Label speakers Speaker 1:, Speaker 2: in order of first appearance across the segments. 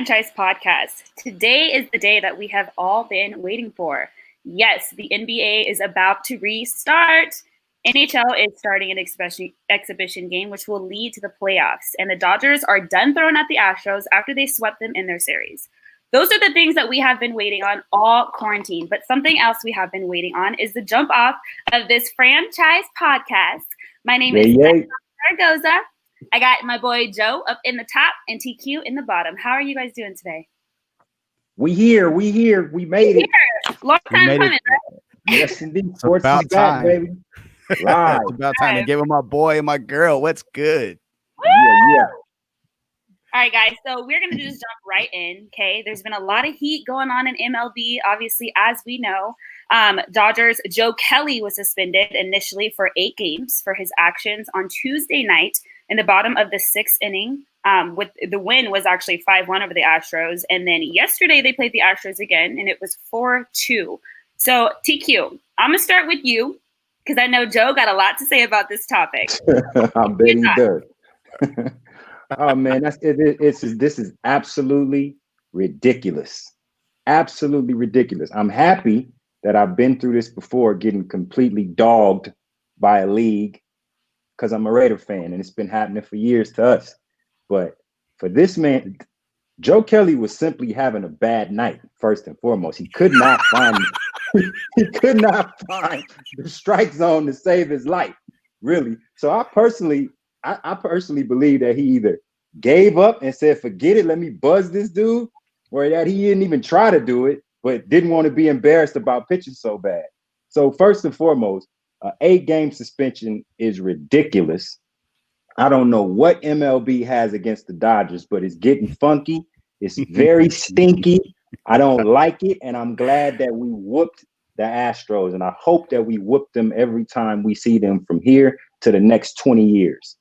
Speaker 1: Franchise Podcast. Today is the day that we have all been waiting for. Yes, the NBA is about to restart. NHL is starting an exhibition game, which will lead to the playoffs. And the Dodgers are done throwing at the Astros after they swept them in their series. Those are the things that we have been waiting on all quarantine. But something else we have been waiting on is the jump off of this Franchise Podcast. My name is Nyshon Zaragoza. I got my boy Joe up in the top and TQ in the bottom. How are you guys doing today?
Speaker 2: We here. We made it.
Speaker 1: Long time coming, right?
Speaker 2: Yes, indeed. Sports is back, baby. Live.
Speaker 3: It's about time to give him my boy and my girl. What's good?
Speaker 2: Yeah.
Speaker 1: All right, guys. So we're going to just jump right in, okay? There's been a lot of heat going on in MLB, obviously, as we know. Dodgers' Joe Kelly was suspended initially for 8 games for his actions on Tuesday night in the bottom of the 6th inning. With the win was actually 5-1 over the Astros. And then yesterday they played the Astros again, and it was 4-2. So, TQ, I'm going to start with you because I know Joe got a lot to say about this topic.
Speaker 2: I bet he does. Oh, man, this is absolutely ridiculous. Absolutely ridiculous. I'm happy that I've been through this before, getting completely dogged by a league, because I'm a Raider fan, and it's been happening for years to us. But for this man, Joe Kelly was simply having a bad night, first and foremost. He could not find the strike zone to save his life, really. So I personally believe that he either gave up and said, forget it, let me buzz this dude, or that he didn't even try to do it, but didn't want to be embarrassed about pitching so bad. So first and foremost, 8-game suspension is ridiculous. I don't know what MLB has against the Dodgers, but it's getting funky. It's very stinky. I don't like it, and I'm glad that we whooped the Astros, and I hope that we whoop them every time we see them from here to the next 20 years.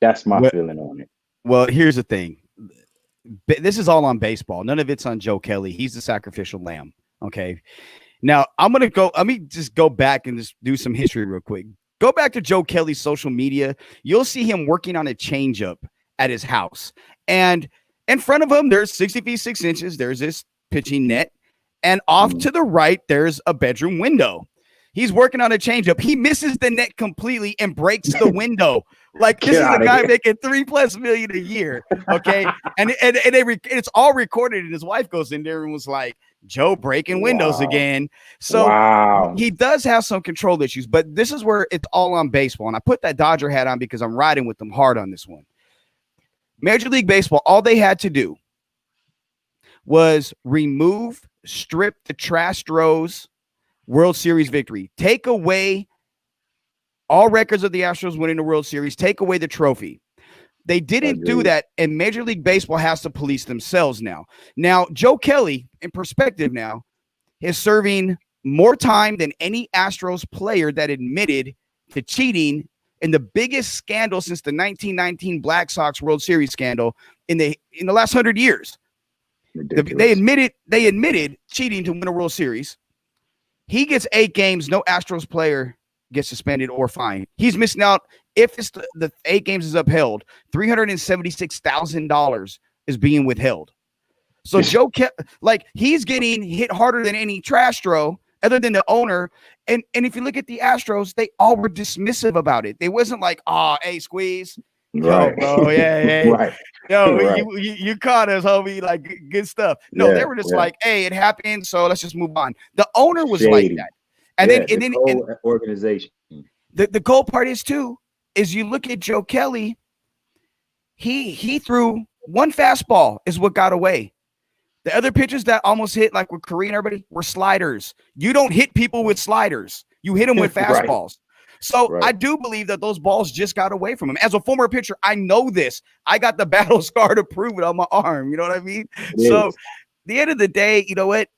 Speaker 2: That's my feeling on it.
Speaker 3: Well, here's the thing. This is all on baseball. None of it's on Joe Kelly. He's the sacrificial lamb, okay? Now, let me just go back and just do some history real quick. Go back to Joe Kelly's social media. You'll see him working on a changeup at his house. And in front of him, there's 60 feet, 6 inches. There's this pitching net. And off to the right, there's a bedroom window. He's working on a changeup. He misses the net completely and breaks the window. Like, this is a guy making $3+ million a year. Okay. And it's all recorded. And his wife goes in there and was like, Joe breaking windows again. So he does have some control issues, but this is where it's all on baseball. And I put that Dodger hat on because I'm riding with them hard on this one. Major League Baseball, all they had to do was strip the Astros World Series victory, take away all records of the Astros winning the World Series, take away the trophy. They didn't do that, and Major League Baseball has to police themselves now. Now, Joe Kelly, in perspective now, is serving more time than any Astros player that admitted to cheating in the biggest scandal since the 1919 Black Sox World Series scandal in the last 100 years. They admitted cheating to win a World Series. He gets 8 games. No Astros player gets suspended or fined. He's missing out. If it's the 8 games is upheld, $376,000 is being withheld. So Joe Kelly, he's getting hit harder than any trash throw other than the owner. And if you look at the Astros, they all were dismissive about it. They wasn't like, hey, squeeze.
Speaker 2: Right.
Speaker 3: Yo, bro, yeah.
Speaker 2: Right.
Speaker 3: Yo,
Speaker 2: right.
Speaker 3: You caught us, homie. Like, good stuff. No, they were just like, hey, it happened, so let's just move on. The owner was like that. And then
Speaker 2: organization.
Speaker 3: The cool part is too, is you look at Joe Kelly, he threw one fastball is what got away. The other pitches that almost hit, like with Korean, everybody, were sliders. You don't hit people with sliders. You hit them with fastballs. So I do believe that those balls just got away from him. As a former pitcher, I know this. I got the battle scar to prove it on my arm. You know what I mean? Yes. So at the end of the day, you know what?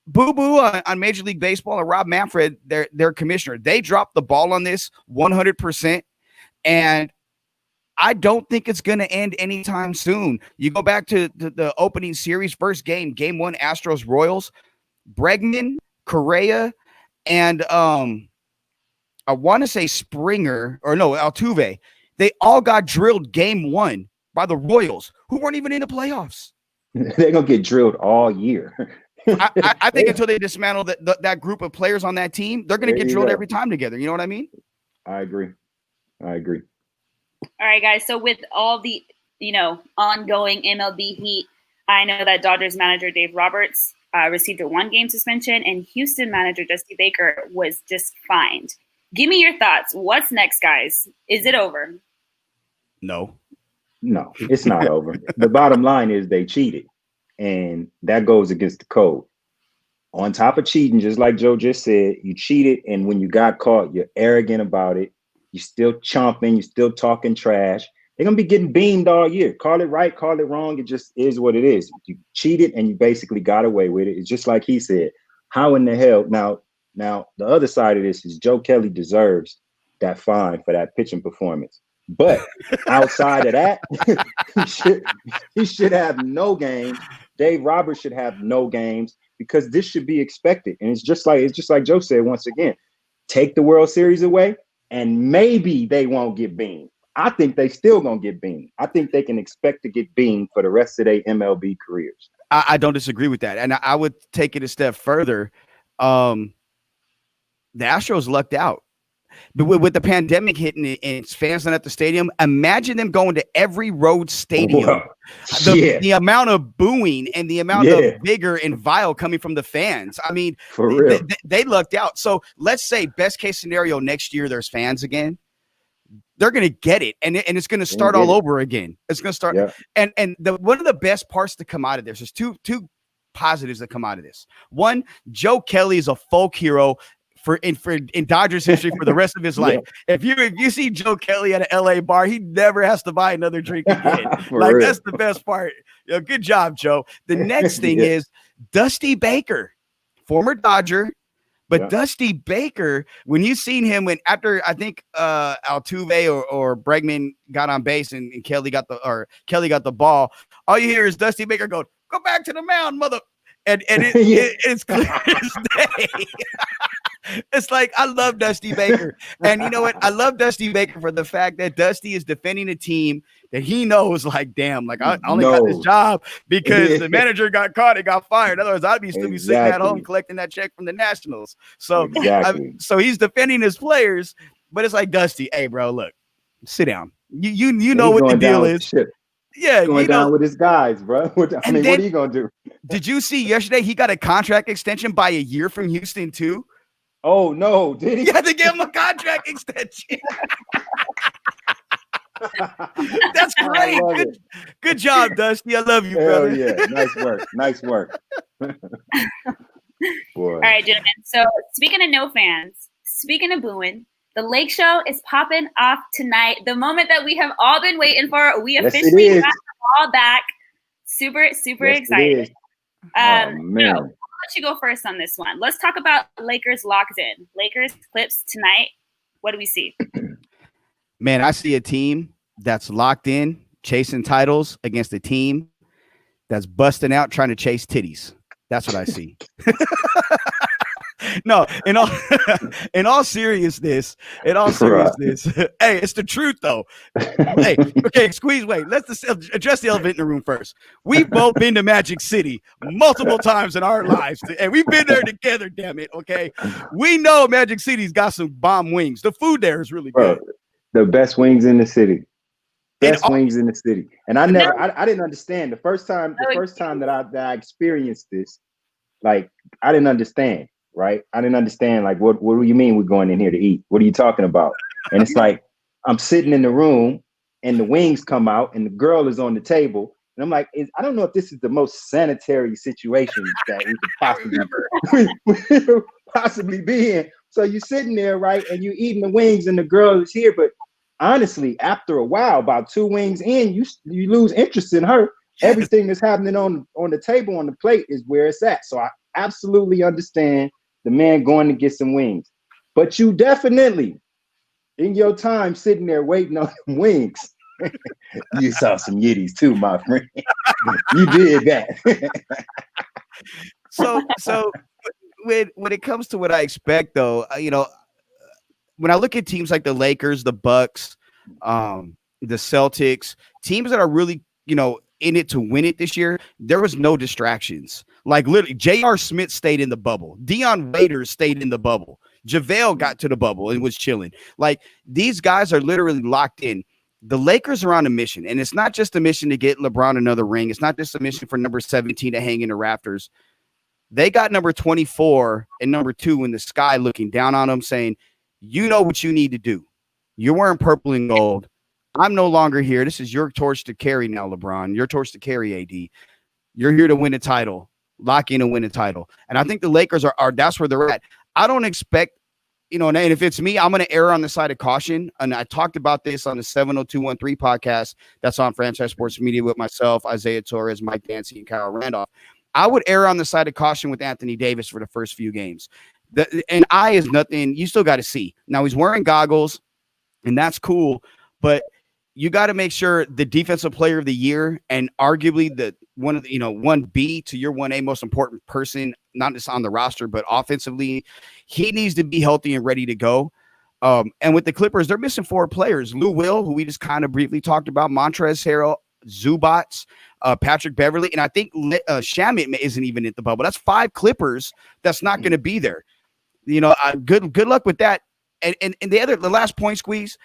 Speaker 3: Boo-boo on Major League Baseball and Rob Manfred, their commissioner, they dropped the ball on this 100%. And I don't think it's going to end anytime soon. You go back to the opening series, first game 1, Astros Royals, Bregman, Correa, and I want to say Springer, or no, Altuve. They all got drilled game 1 by the Royals, who weren't even in the playoffs.
Speaker 2: They're gonna get drilled all year.
Speaker 3: I think until they dismantle that group of players on that team, they're going to get drilled every time together. You know what I mean?
Speaker 2: I agree.
Speaker 1: All right, guys. So with all the, ongoing MLB heat, I know that Dodgers manager Dave Roberts received a 1-game suspension, and Houston manager Dusty Baker was just fined. Give me your thoughts. What's next, guys? Is it over?
Speaker 2: No, it's not over. The bottom line is they cheated, and that goes against the code. On top of cheating, just like Joe just said, you cheated, and when you got caught, you're arrogant about it. You're still chomping. You're still talking trash. They're going to be getting beamed all year. Call it right, call it wrong. It just is what it is. You cheated, and you basically got away with it. It's just like he said. How in the hell? Now, the other side of this is Joe Kelly deserves that fine for that pitching performance. But outside of that, he should have no games. Dave Roberts should have no games, because this should be expected. And it's just like Joe said once again. Take the World Series away, and maybe they won't get beamed. I think they still gonna get beamed. I think they can expect to get beamed for the rest of their MLB careers.
Speaker 3: I don't disagree with that, and I would take it a step further. The Astros lucked out. But with the pandemic hitting and fans not at the stadium, imagine them going to every road stadium. The amount of booing and the amount of vigor and vile coming from the fans. I mean,
Speaker 2: for real,
Speaker 3: they lucked out. So let's say best case scenario next year, there's fans again. They're going to get it, and it's going to start all over again. It's going to start. Yeah. And one of the best parts to come out of this is two positives that come out of this. One, Joe Kelly is a folk hero in Dodgers history for the rest of his life. If you see Joe Kelly at an LA bar, he never has to buy another drink again. That's the best part. Good job, Joe. The next thing is Dusty Baker, former Dodger, but Dusty Baker, when you seen him after I think Altuve or Bregman got on base and Kelly got the ball, all you hear is Dusty Baker go back to the mound, mother. And it's clear as day. It's like, I love Dusty Baker. And you know what? I love Dusty Baker for the fact that Dusty is defending a team that he knows, like, damn, like I only got this job because the manager got caught and got fired. Otherwise, I'd be still be sitting at home collecting that check from the Nationals. So, so he's defending his players, but it's like, Dusty, hey, bro, look, sit down. You know what the deal is. Yeah,
Speaker 2: going down with his guys, bro. What are you gonna do?
Speaker 3: Did you see yesterday he got a contract extension by a year from Houston too?
Speaker 2: Oh no, did he?
Speaker 3: You had to give him a contract extension. That's great. Good job, Dusty. I love you, brother.
Speaker 2: Yeah, nice work. Boy.
Speaker 1: All right, gentlemen. So speaking of no fans, speaking of booing, the Lake Show is popping off tonight. The moment that we have all been waiting for. We officially got them all back. Super excited.
Speaker 2: Man.
Speaker 1: I'll let you go first on this one. Let's talk about Lakers locked in. Lakers Clips tonight. What do we see?
Speaker 3: Man, I see a team that's locked in, chasing titles against a team that's busting out trying to chase titties. That's what I see. No, in all seriousness, hey, it's the truth though. Hey, okay, wait. Let's address the elephant in the room first. We've both been to Magic City multiple times in our lives, and we've been there together, damn it, okay? We know Magic City's got some bomb wings. The food there is really good.
Speaker 2: The best wings in the city. Wings in the city. And I didn't understand. The first time that I experienced this, like, I didn't understand. Right? I didn't understand, like, what do you mean we're going in here to eat? What are you talking about? And it's like, I'm sitting in the room and the wings come out and the girl is on the table. And I'm like, I don't know if this is the most sanitary situation that we could possibly be in. So you're sitting there, right? And you're eating the wings and the girl is here. But honestly, after a while, about 2 wings in, you lose interest in her. Everything that's happening on the table, on the plate is where it's at. So I absolutely understand the man going to get some wings. But you definitely, in your time sitting there waiting on them wings, you saw some yitties too, my friend. You did that.
Speaker 3: So when it comes to what I expect, though, when I look at teams like the Lakers, the Bucks, the Celtics, teams that are really, in it to win it this year, there was no distractions. Like literally, J.R. Smith stayed in the bubble. Dion Waiters stayed in the bubble. JaVale got to the bubble and was chilling. Like these guys are literally locked in. The Lakers are on a mission, and it's not just a mission to get LeBron another ring. It's not just a mission for number 17 to hang in the rafters. They got number 24 and number 2 in the sky looking down on them saying, you know what you need to do. You're wearing purple and gold. I'm no longer here. This is your torch to carry now, LeBron. Your torch to carry, AD. You're here to win a title. Lock in and win a title. And I think the Lakers are that's where they're at. I don't expect, and if it's me, I'm going to err on the side of caution. And I talked about this on the 70213 podcast that's on Franchise Sports Media with myself, Isaiah Torres, Mike Dancy, and Kyle Randolph. I would err on the side of caution with Anthony Davis for the first few games. And eye is nothing. You still got to see. Now, he's wearing goggles, and that's cool. But you got to make sure the defensive player of the year and arguably the 1B to your 1A most important person, not just on the roster, but offensively, he needs to be healthy and ready to go. And with the Clippers, they're missing 4 players. Lou Will, who we just kind of briefly talked about, Montrezl Harrell, Zubats, Patrick Beverly, and I think Shamit isn't even at the bubble. That's 5 Clippers that's not going to be there. Good luck with that. And the last point squeeze,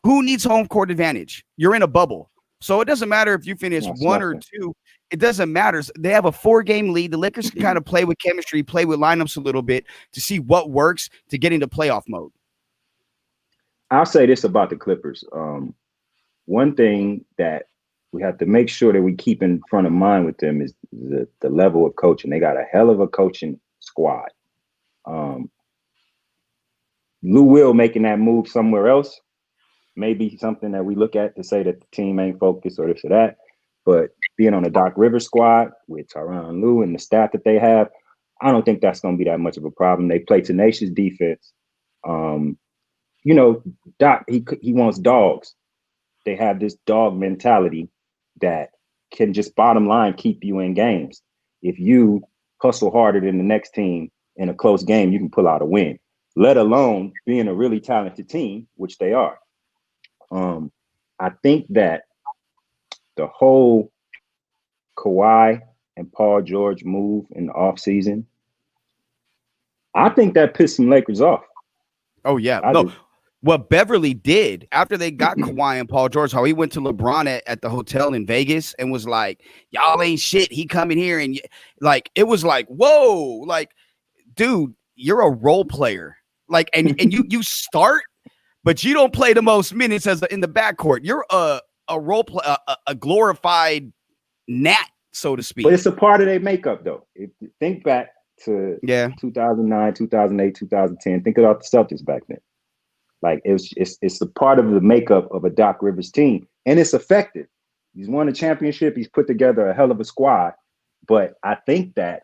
Speaker 3: who needs home court advantage? You're in a bubble. So it doesn't matter if you finish 1 or 2. It doesn't matter. They have a 4-game lead. The Lakers can kind of play with chemistry, play with lineups a little bit to see what works to get into playoff mode.
Speaker 2: I'll say this about the Clippers. One thing that we have to make sure that we keep in front of mind with them is the level of coaching. They got a hell of a coaching squad. Lou Will making that move somewhere else may be something that we look at to say that the team ain't focused or this or that. But being on the Doc Rivers squad with Tyronn Lue and the staff that they have, I don't think that's going to be that much of a problem. They play tenacious defense. Doc, he wants dogs. They have this dog mentality that can just bottom line keep you in games. If you hustle harder than the next team in a close game, you can pull out a win, let alone being a really talented team, which they are. I think that the whole Kawhi and Paul George move in the offseason, I think that pissed some Lakers off.
Speaker 3: Oh, yeah. What Beverly did after they got Kawhi and Paul George, how he went to LeBron at the hotel in Vegas and was like, y'all ain't shit. He coming here. And like, it was like, whoa, like, dude, you're a role player. Like, and you start, but you don't play the most minutes in the backcourt. You're a role play, a glorified gnat, so to speak.
Speaker 2: But it's a part of their makeup, though. If you think back to 2009, 2008, 2010, think about the Celtics back then. Like it's a part of the makeup of a Doc Rivers team, and it's effective. He's won a championship. He's put together a hell of a squad. But I think that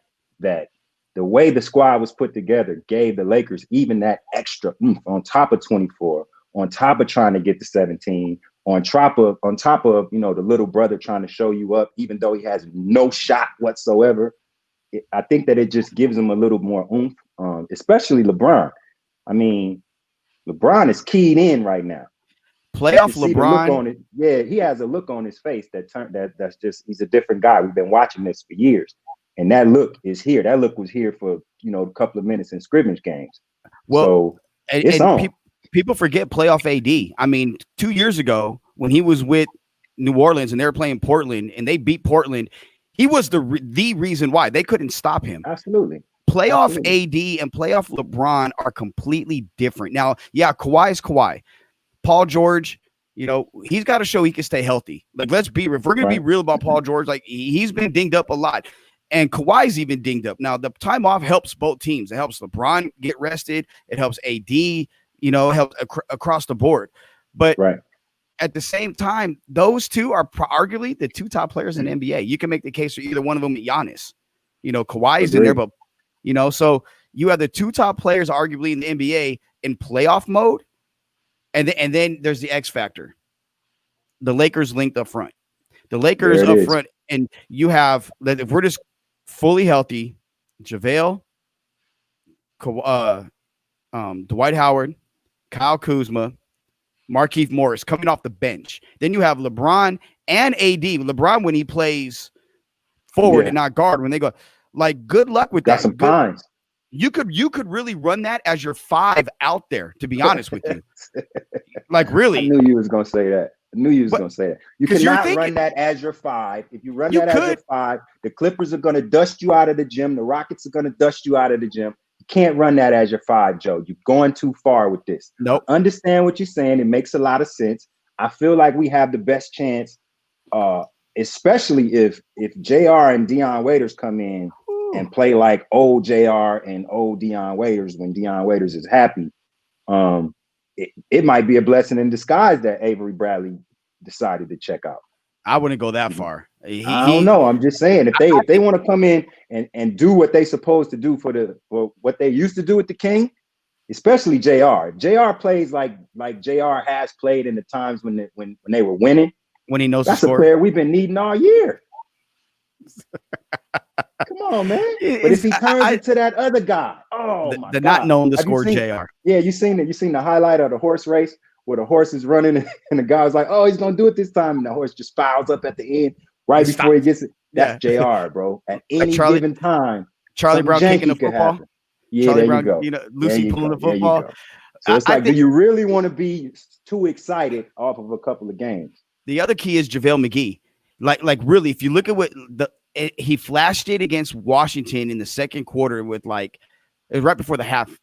Speaker 2: the way the squad was put together gave the Lakers even that extra on top of 24, on top of trying to get to 17, on top of the little brother trying to show you up, even though he has no shot whatsoever. I think that it just gives him a little more oomph, especially LeBron. I mean, LeBron is keyed in right now.
Speaker 3: Playoff LeBron.
Speaker 2: He has a look on his face that's just, he's a different guy. We've been watching this for years. And that look is here. That look was here for, a couple of minutes in scrimmage games.
Speaker 3: Well,
Speaker 2: so it's on.
Speaker 3: People forget playoff AD. I mean, 2 years ago when he was with New Orleans and they were playing Portland and they beat Portland, he was the reason why they couldn't stop him.
Speaker 2: Absolutely.
Speaker 3: Playoff AD and playoff LeBron are completely different. Now, Kawhi is Kawhi. Paul George, he's got to show he can stay healthy. Like, if we're going to be real about Paul George, like he's been dinged up a lot. And Kawhi's even dinged up. Now, the time off helps both teams. It helps LeBron get rested. It helps AD, helps across the board. But at the same time, those two are arguably the 2 top players in the NBA. You can make the case for either one of them. Giannis, Kawhi's in there, but so you have the 2 top players arguably in the NBA in playoff mode, and then there's the X factor. The Lakers linked up front. The Lakers up front, and you have, if we're just fully healthy, JaVale, Dwight Howard, Kyle Kuzma, Markieff Morris coming off the bench. Then you have LeBron and AD. LeBron when he plays forward and not guard when they go. Like, good luck with
Speaker 2: Got
Speaker 3: that.
Speaker 2: some pines.
Speaker 3: You could really run that as your 5 out there, to be honest with you. Like, really.
Speaker 2: I knew you was gonna say that. You cannot run that as your 5. If you run that as your 5, the Clippers are gonna dust you out of the gym. The Rockets are gonna dust you out of the gym. You can't run that as your 5, Joe. You're going too far with this.
Speaker 3: Nope.
Speaker 2: I understand what you're saying. It makes a lot of sense. I feel like we have the best chance, especially if JR and Dion Waiters come in and play like old JR and old Dion Waiters when Dion Waiters is happy. It might be a blessing in disguise that Avery Bradley decided to check out.
Speaker 3: I wouldn't go that far.
Speaker 2: I don't know. I'm just saying if they want to come in and do what they supposed to do for what they used to do with the King, especially JR. JR plays like JR has played in the times when they were winning.
Speaker 3: When he knows
Speaker 2: that's
Speaker 3: the score.
Speaker 2: A player we've been needing all year. Come on, man. But if he turns into that other guy, my God.
Speaker 3: Not knowing the score, JR.
Speaker 2: Yeah, you seen the highlight of the horse race where the horse is running and the guy's like, oh, he's gonna do it this time, and the horse just fouls up at the end before he gets it. That's JR, bro. At any given time.
Speaker 3: Charlie Brown kicking the football.
Speaker 2: Yeah,
Speaker 3: Charlie
Speaker 2: there
Speaker 3: Brown,
Speaker 2: you go.
Speaker 3: Lucy pulling the football.
Speaker 2: So it's like, do you really want to be too excited off of a couple of games?
Speaker 3: The other key is JaVale McGee. Like really, if you look at what he flashed it against Washington in the second quarter with right before the half.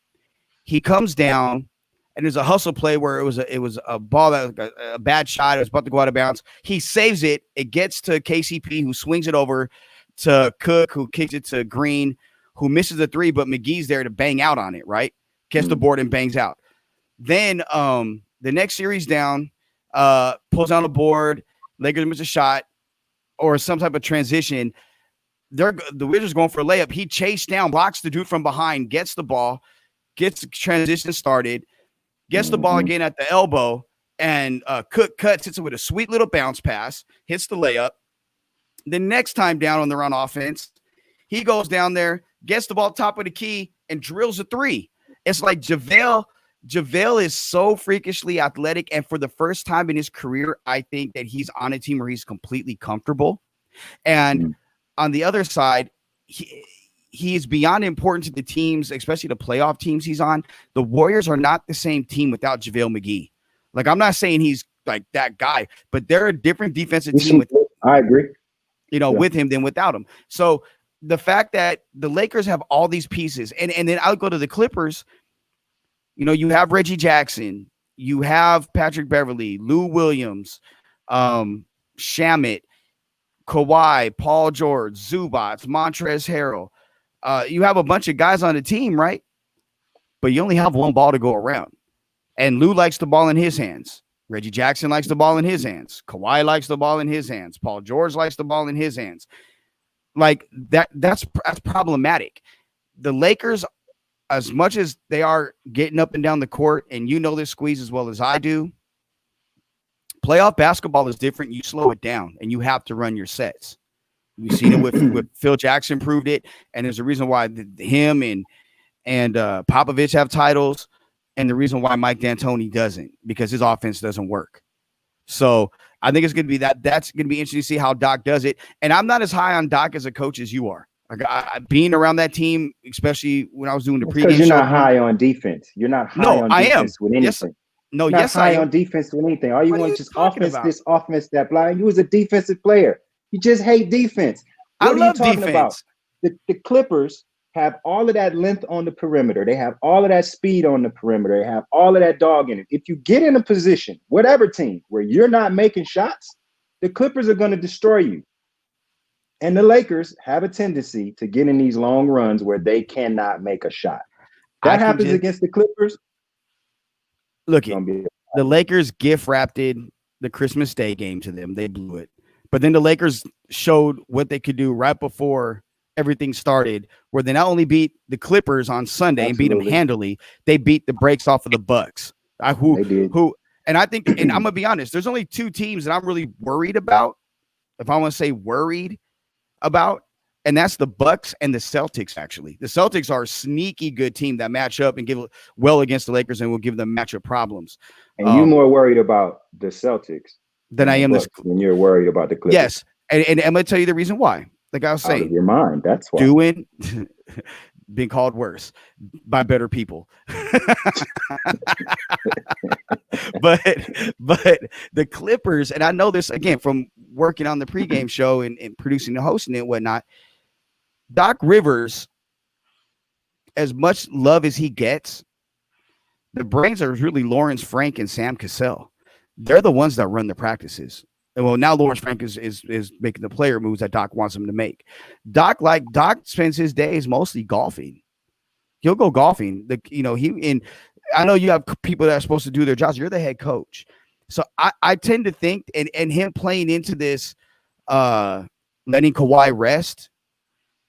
Speaker 3: He comes down and there's a hustle play where it was a ball that was a bad shot. It was about to go out of bounds. He saves it. It gets to KCP, who swings it over to Cook, who kicks it to Green, who misses the 3, but McGee's there to bang out on it, right? Gets the board and bangs out. Then the next series down, pulls down the board, Lakers miss a shot or some type of transition. The Wizards going for a layup. He chased down, blocks the dude from behind, gets the ball, gets the transition started, gets the ball again at the elbow, and Cook cuts, hits it with a sweet little bounce pass, hits the layup. The next time down on the run offense, he goes down there, gets the ball top of the key, and drills a 3. It's like JaVale is so freakishly athletic, and for the first time in his career, I think that he's on a team where he's completely comfortable. And on the other side, he is beyond important to the teams, especially the playoff teams he's on. The Warriors are not the same team without JaVale McGee. Like, I'm not saying he's like that guy, but they're a different defensive team with,
Speaker 2: I agree.
Speaker 3: with him than without him. So the fact that the Lakers have all these pieces, and then I'll go to the Clippers. You have Reggie Jackson, you have Patrick Beverly, Lou Williams, Shamet, Kawhi, Paul George, Zubats, Montrezl Harrell. You have a bunch of guys on the team, right? But you only have one ball to go around. And Lou likes the ball in his hands. Reggie Jackson likes the ball in his hands. Kawhi likes the ball in his hands. Paul George likes the ball in his hands. Like that's problematic. The Lakers, as much as they are getting up and down the court, and this squeeze as well as I do, playoff basketball is different. You slow it down, and you have to run your sets. We've seen it with Phil Jackson proved it, and there's a reason why him and Popovich have titles, and the reason why Mike D'Antoni doesn't, because his offense doesn't work. So I think it's going to be that's going to be interesting to see how Doc does it. And I'm not as high on Doc as a coach as you are. Like being around that team, especially when I was doing the pregame show.
Speaker 2: Because you're not high on defense. You're not high on defense with anything.
Speaker 3: Yes. No,
Speaker 2: you're not
Speaker 3: yes,
Speaker 2: high
Speaker 3: I am.
Speaker 2: on defense with anything. All you want is just offense, this offense, that blind. You was a defensive player. You just hate defense.
Speaker 3: I love defense.
Speaker 2: About? The Clippers have all of that length on the perimeter. They have all of that speed on the perimeter. They have all of that dog in it. If you get in a position, whatever team, where you're not making shots, the Clippers are going to destroy you. And the Lakers have a tendency to get in these long runs where they cannot make a shot. That happens against the Clippers.
Speaker 3: Look, the Lakers gift wrapped the Christmas Day game to them. They blew it. But then the Lakers showed what they could do right before everything started, where they not only beat the Clippers on Sunday and beat them handily, they beat the brakes off of the Bucks. And I think, and I'm gonna be honest, there's only 2 teams that I'm really worried about. If I want to say worried about, And that's the Bucks and the Celtics. Actually, the Celtics are a sneaky good team that match up and give well against the Lakers and will give them matchup problems.
Speaker 2: And you're more worried about the Celtics
Speaker 3: than I am
Speaker 2: Bucks when you're worried about the Clippers.
Speaker 3: Yes, and I'm gonna tell you the reason why. Like I was saying,
Speaker 2: out of your mind. That's why.
Speaker 3: Being called worse by better people. but the Clippers, and I know this again from working on the pregame show and producing and hosting it and whatnot. Doc Rivers, as much love as he gets, the brains are really Lawrence Frank and Sam Cassell. They're the ones that run the practices. And well, now Lawrence Frank is making the player moves that Doc wants him to make. Doc spends his days mostly golfing. He'll go golfing. I know you have people that are supposed to do their jobs. You're the head coach. So I tend to think and him playing into this letting Kawhi rest.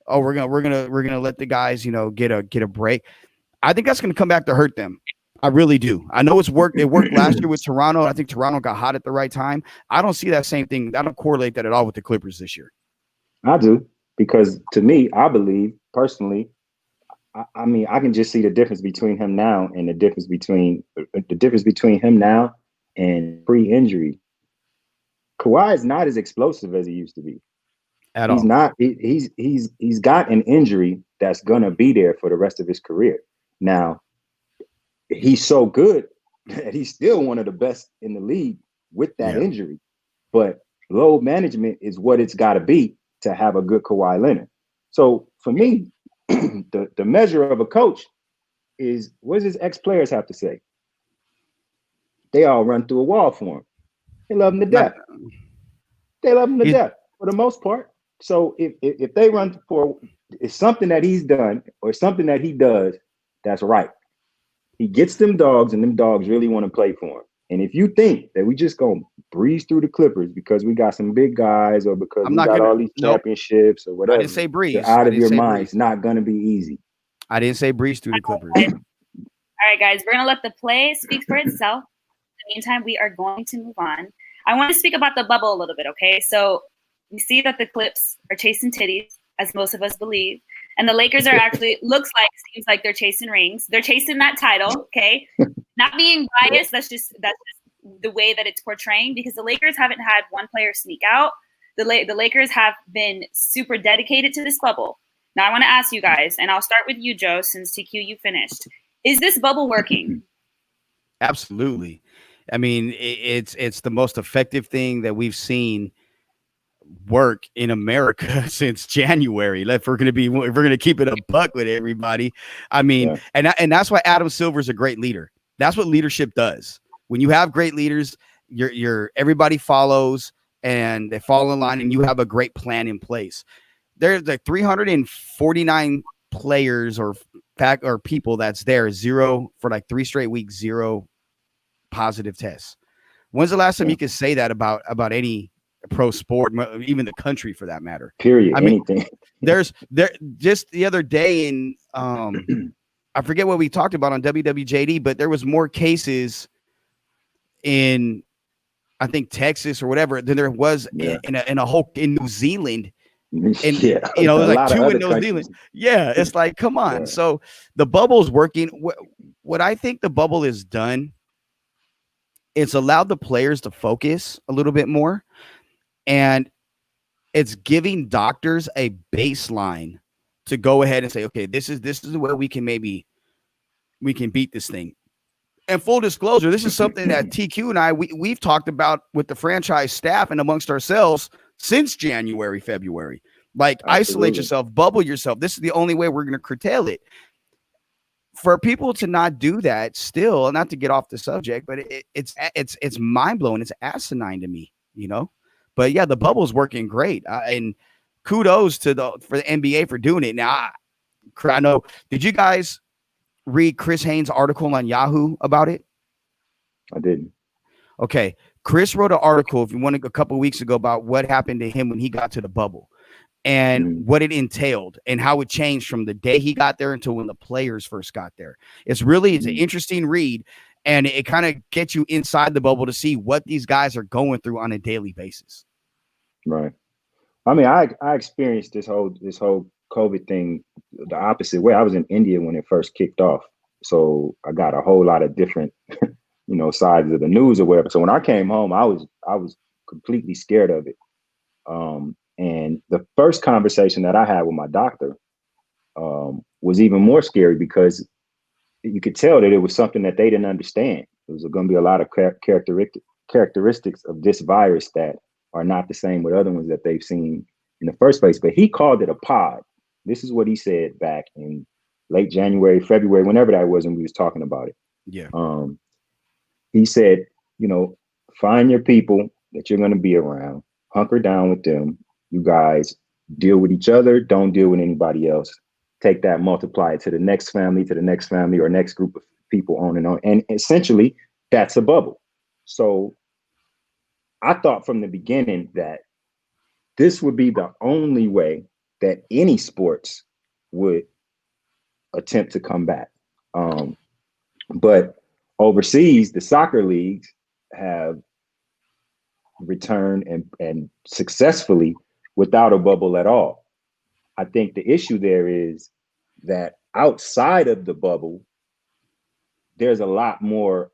Speaker 3: Oh, we're gonna let the guys, get a break. I think that's gonna come back to hurt them. I really do. I know it's worked. It worked last year with Toronto. I think Toronto got hot at the right time. I don't see that same thing. I don't correlate that at all with the Clippers this year.
Speaker 2: I do, because to me, I believe personally, I mean, I can just see the difference between him now and the difference between him now and pre-injury. Kawhi is not as explosive as he used to be. He's not. He's got an injury that's gonna be there for the rest of his career. Now, he's so good that he's still one of the best in the league with that injury. But load management is what it's got to be to have a good Kawhi Leonard. So for me, the measure of a coach is, what does his ex-players have to say? They all run through a wall for him. They love him to death. They love him to death for the most part. So if they run for, it's something that he's done or something that he does that's right. He gets them dogs, and them dogs really want to play for him. And if you think that we just gonna breeze through the Clippers because we got some big guys or because we got all these championships or whatever,
Speaker 3: I didn't say breeze.
Speaker 2: You're out of your mind. It's not gonna be easy.
Speaker 3: I didn't say breeze through the Clippers.
Speaker 1: All right, guys, we're gonna let the play speak for itself. In the meantime, we are going to move on. I want to speak about the bubble a little bit, okay? So we see that the Clips are chasing titties, as most of us believe. And the Lakers are actually, seems like they're chasing rings. They're chasing that title, okay? Not being biased, that's just the way that it's portraying, because the Lakers haven't had one player sneak out. The Lakers have been super dedicated to this bubble. Now I want to ask you guys, and I'll start with you, Joe, since TQ, you finished. Is this bubble working?
Speaker 3: Absolutely. I mean, it's the most effective thing that we've seen work in America since January. If we're gonna keep it a buck with everybody. I mean, and that's why Adam Silver's a great leader. That's what leadership does. When you have great leaders, everybody follows and they fall in line, and you have a great plan in place. There's like 349 players or people that's there, zero for like 3 straight weeks, 0 positive tests. When's the last time you could say that about any pro sport, even the country for that matter?
Speaker 2: Period.
Speaker 3: I mean,
Speaker 2: anything.
Speaker 3: there just the other day in I forget what we talked about on WWJD, but there was more cases in, I think, Texas or whatever than there was in New Zealand. And like 2 in New Zealand. Yeah, it's like, come on. Yeah. So the bubble's working. What I think the bubble has done, it's allowed the players to focus a little bit more. And it's giving doctors a baseline to go ahead and say, okay, this is the way we can beat this thing. And full disclosure, this is something that TQ and I, we've talked about with the franchise staff and amongst ourselves since January, February. Like, isolate yourself, bubble yourself. This is the only way we're going to curtail it. For people to not do that still, not to get off the subject, but it's mind-blowing. It's asinine to me, But yeah, the bubble's working great, and kudos for the NBA for doing it. Now, I know. Did you guys read Chris Haynes' article on Yahoo about it?
Speaker 2: I didn't.
Speaker 3: Okay, Chris wrote an article, if you want, a couple of weeks ago about what happened to him when he got to the bubble and what it entailed and how it changed from the day he got there until when the players first got there. It's an interesting read. And it kind of gets you inside the bubble to see what these guys are going through on a daily basis.
Speaker 2: Right. I mean, I experienced this whole COVID thing the opposite way. I was in India when it first kicked off, so I got a whole lot of different, sides of the news or whatever. So when I came home, I was completely scared of it. And the first conversation that I had with my doctor was even more scary because you could tell that it was something that they didn't understand. There was going to be a lot of characteristics of this virus that are not the same with other ones that they've seen in the first place. But he called it a pod. This is what he said back in late January, February, whenever that was, when we was talking about it.
Speaker 3: Yeah.
Speaker 2: He said, find your people that you're going to be around, hunker down with them. You guys deal with each other. Don't deal with anybody else. Take that, multiply it to the next family, or next group of people, on and on. And essentially, that's a bubble. So I thought from the beginning that this would be the only way that any sports would attempt to come back. But overseas, the soccer leagues have returned and successfully without a bubble at all. I think the issue there is that outside of the bubble, there's a lot more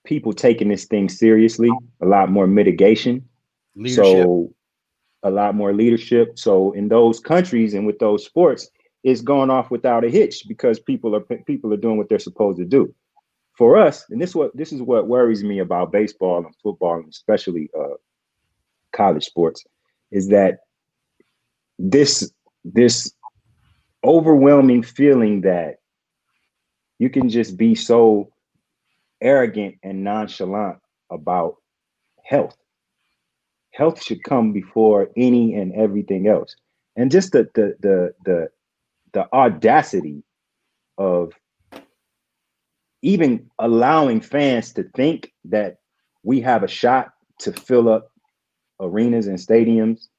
Speaker 2: people taking this thing seriously, a lot more mitigation.
Speaker 3: Leadership.
Speaker 2: So a lot more leadership. So in those countries and with those sports, it's going off without a hitch because people are doing what they're supposed to do. For us, and this is what worries me about baseball and football, and especially college sports, is that this overwhelming feeling that you can just be so arrogant and nonchalant about health. Health should come before any and everything else. And just the audacity of even allowing fans to think that we have a shot to fill up arenas and stadiums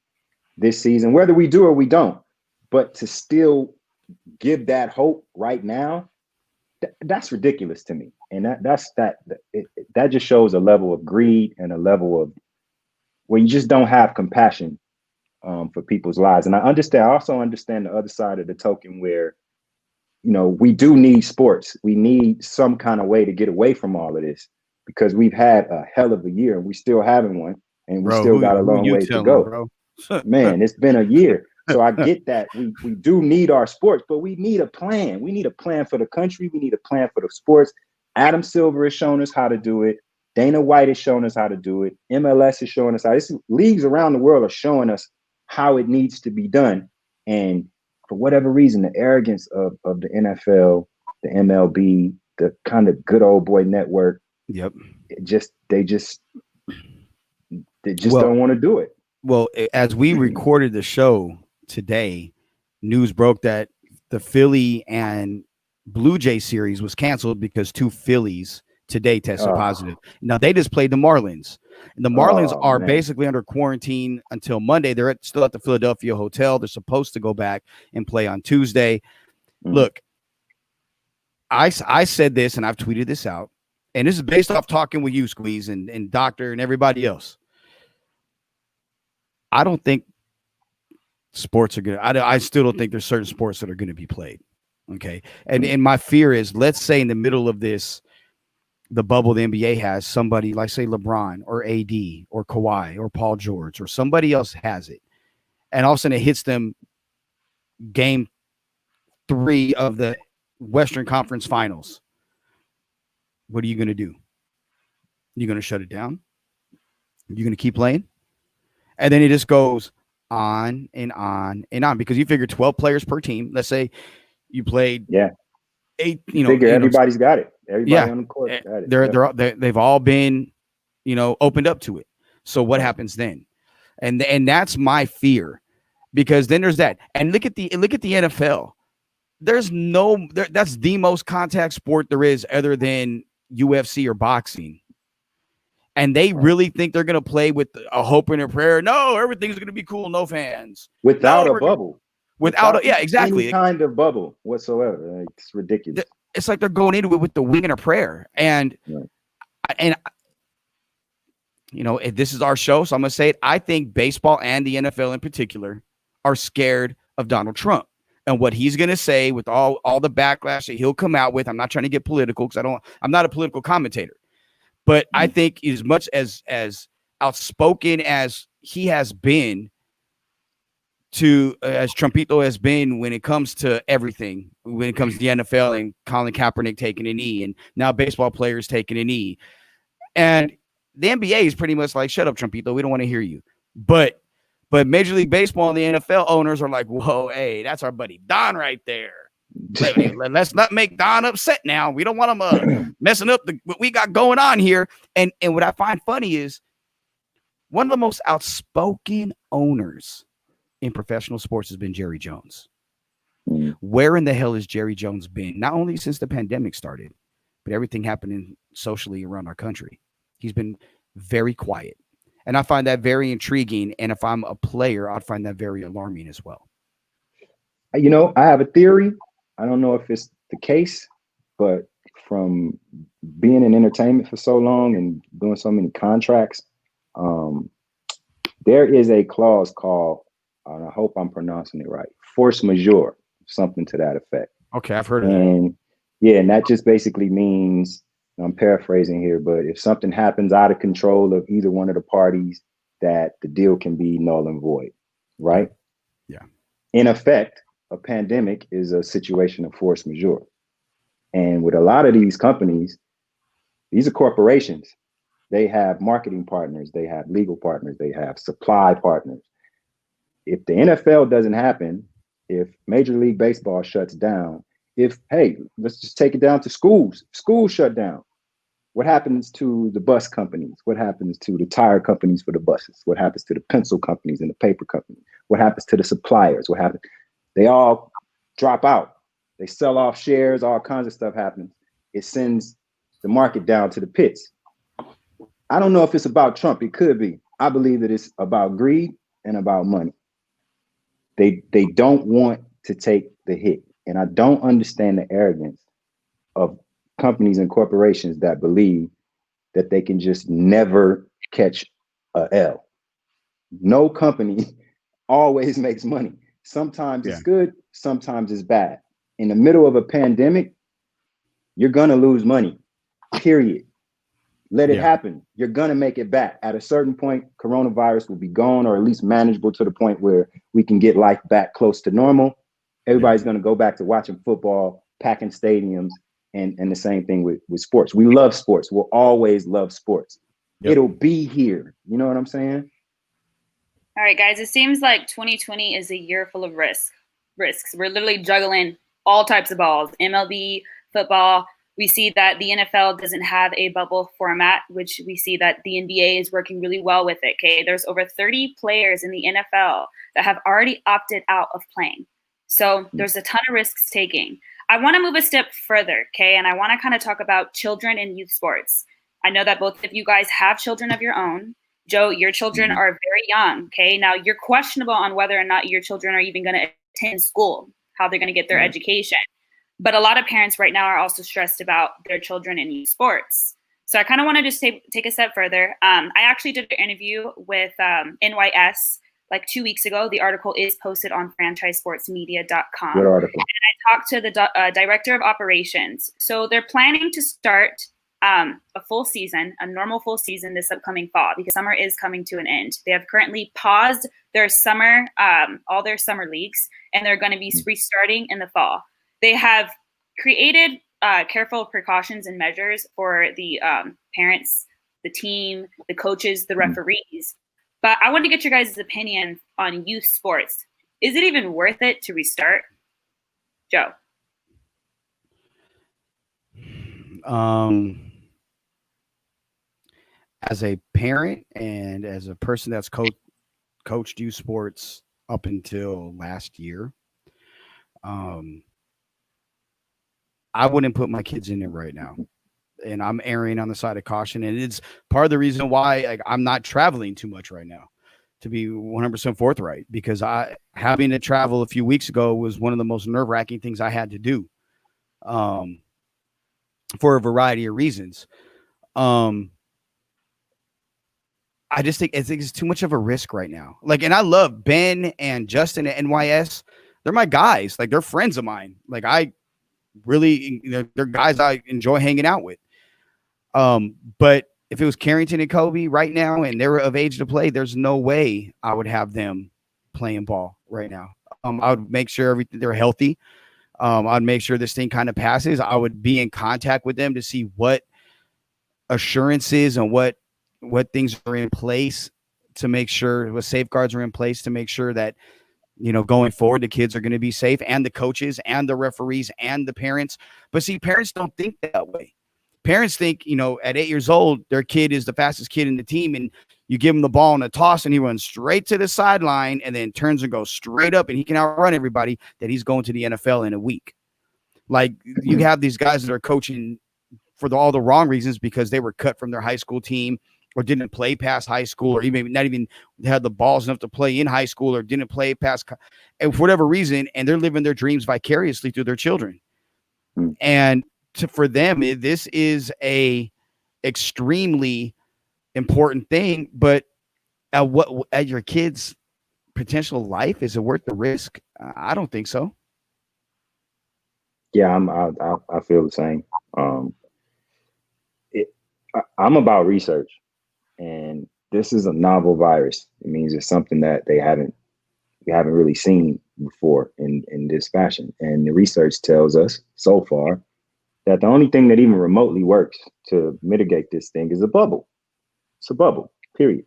Speaker 2: this season, whether we do or we don't, but to still give that hope right now, that's ridiculous to me. And that just shows a level of greed and a level of where you just don't have compassion for people's lives. And I also understand the other side of the token where, we do need sports. We need some kind of way to get away from all of this because we've had a hell of a year and we still having one, and we still got a long way to go.
Speaker 3: Bro?
Speaker 2: Man, it's been a year. So I get that we do need our sports, but we need a plan. We need a plan for the country. We need a plan for the sports. Adam Silver has shown us how to do it. Dana White has shown us how to do it. MLS is showing us how. Leagues around the world are showing us how it needs to be done. And for whatever reason, the arrogance of the NFL, the MLB, the kind of good old boy network, they just don't want to do it.
Speaker 3: Well, as we recorded the show today, news broke that the Philly and Blue Jay series was canceled because 2 Phillies today tested positive. Now they just played the Marlins. And the Marlins are basically under quarantine until Monday. They're still at the Philadelphia hotel. They're supposed to go back and play on Tuesday. Look, I said this and I've tweeted this out, and this is based off talking with you, Squeeze, and Doctor and everybody else. I don't think sports are good. I still don't think there's certain sports that are going to be played. Okay. And my fear is, let's say in the middle of this, the bubble the NBA has, somebody like, say, LeBron or AD or Kawhi or Paul George or somebody else has it. And all of a sudden it hits them game 3 of the Western Conference Finals. What are you going to do? You're going to shut it down? You're going to keep playing? And then it just goes on and on and on, because you figure 12 players per team. Let's say you played 8,
Speaker 2: everybody's got it. Everybody on the court got it.
Speaker 3: They've all been, opened up to it. So what happens then? And that's my fear, because then there's that. And look at the NFL. That's the most contact sport there is, other than UFC or boxing. And they really think they're going to play with a hope and a prayer. No, everything's going to be cool. No fans.
Speaker 2: Without a bubble.
Speaker 3: Without exactly.
Speaker 2: Any kind of bubble whatsoever. It's ridiculous.
Speaker 3: It's like they're going into it with the wing and a prayer. And this is our show, so I'm going to say it. I think baseball and the NFL in particular are scared of Donald Trump and what he's going to say with all the backlash that he'll come out with. I'm not trying to get political because I'm not a political commentator, but I think as much as outspoken as he has been as Trumpito has been when it comes to everything, when it comes to the NFL and Colin Kaepernick taking a knee and now baseball players taking a knee. And the NBA is pretty much like, shut up, Trumpito. We don't want to hear you. But Major League Baseball and the NFL owners are like, whoa, hey, that's our buddy Don right there. Let's not make Don upset now. We don't want him messing up what we got going on here. And what I find funny is one of the most outspoken owners in professional sports has been Jerry Jones. Where in the hell has Jerry Jones been? Not only since the pandemic started, but everything happening socially around our country. He's been very quiet. And I find that very intriguing. And if I'm a player, I'd find that very alarming as well.
Speaker 2: I have a theory. I don't know if it's the case, but from being in entertainment for so long and doing so many contracts, there is a clause called, I hope I'm pronouncing it right, force majeure, something to that effect.
Speaker 3: Okay, I've heard of that.
Speaker 2: Yeah, and that just basically means, I'm paraphrasing here, but if something happens out of control of either one of the parties, that the deal can be null and void, right?
Speaker 3: Yeah.
Speaker 2: In effect, a pandemic is a situation of force majeure. And with a lot of these companies, these are corporations. They have marketing partners, they have legal partners, they have supply partners. If the NFL doesn't happen, if Major League Baseball shuts down, let's just take it down to schools shut down. What happens to the bus companies? What happens to the tire companies for the buses? What happens to the pencil companies and the paper companies? What happens to the suppliers? What happens? They all drop out. They sell off shares, all kinds of stuff happens. It sends the market down to the pits. I don't know if it's about Trump. It could be. I believe that it's about greed and about money. They don't want to take the hit. And I don't understand the arrogance of companies and corporations that believe that they can just never catch a L. No company always makes money. Sometimes it's good, sometimes it's bad. In the middle of a pandemic, you're gonna lose money, period. Let it happen. You're gonna make it back. At a certain point, coronavirus will be gone, or at least manageable to the point where we can get life back close to normal. Everybody's gonna go back to watching football, packing stadiums, and the same thing with sports. We love sports. We'll always love sports. It'll be here. You know what I'm saying?
Speaker 1: All right, guys, it seems like 2020 is a year full of risks. We're literally juggling all types of balls, MLB, football. We see that the NFL doesn't have a bubble format, which we see that the NBA is working really well with it. Okay, there's over 30 players in the NFL that have already opted out of playing. So there's a ton of risks taking. I want to move a step further, okay? And I want to kind of talk about children and youth sports. I know that both of you guys have children of your own. Joe, your children are very young, okay? Now, you're questionable on whether or not your children are even going to attend school, how they're going to get their education. But a lot of parents right now are also stressed about their children in youth sports. So I kind of want to just take a step further. I actually did an interview with NYS like 2 weeks ago. The article is posted on franchisesportsmedia.com.
Speaker 2: Good article.
Speaker 1: And I talked to the director of operations. So they're planning to start a full season, a normal full season this upcoming fall, because summer is coming to an end. They have currently paused their summer, all their summer leagues, and they're going to be restarting in the fall. They have created careful precautions and measures for the parents, the team, the coaches, the referees. But I want to get your guys' opinion on youth sports. Is it even worth it to restart? Joe.
Speaker 3: As a parent and as a person that's coached youth sports up until last year, I wouldn't put my kids in there right now. And I'm erring on the side of caution. And it's part of the reason why I'm not traveling too much right now, to be 100% forthright, because having to travel a few weeks ago was one of the most nerve-wracking things I had to do for a variety of reasons. I just think it's too much of a risk right now. Like, and I love Ben and Justin at NYS. They're my guys. Like, they're friends of mine. Like, I really, they're guys I enjoy hanging out with. But if it was Carrington and Kobe right now and they're of age to play, there's no way I would have them playing ball right now. I would make sure they're healthy. I'd make sure this thing kind of passes. I would be in contact with them to see what assurances and what things are in place to make sure, what safeguards are in place to make sure that, going forward, the kids are going to be safe, and the coaches and the referees and the parents. But see, parents don't think that way. Parents think, at 8 years old, their kid is the fastest kid in the team, and you give him the ball in a toss and he runs straight to the sideline and then turns and goes straight up and he can outrun everybody, that he's going to the NFL in a week. Like, you have these guys that are coaching for all the wrong reasons because they were cut from their high school team or didn't play past high school, or even not even had the balls enough to play in high school, or didn't play past, and for whatever reason, and they're living their dreams vicariously through their children. And for them, this is a extremely important thing, but at your kid's potential life, is it worth the risk? I don't think so.
Speaker 2: Yeah, I feel the same. I'm about research, and this is a novel virus. It means it's something that we haven't really seen before in this fashion. And the research tells us so far that the only thing that even remotely works to mitigate this thing is a bubble. It's a bubble, period.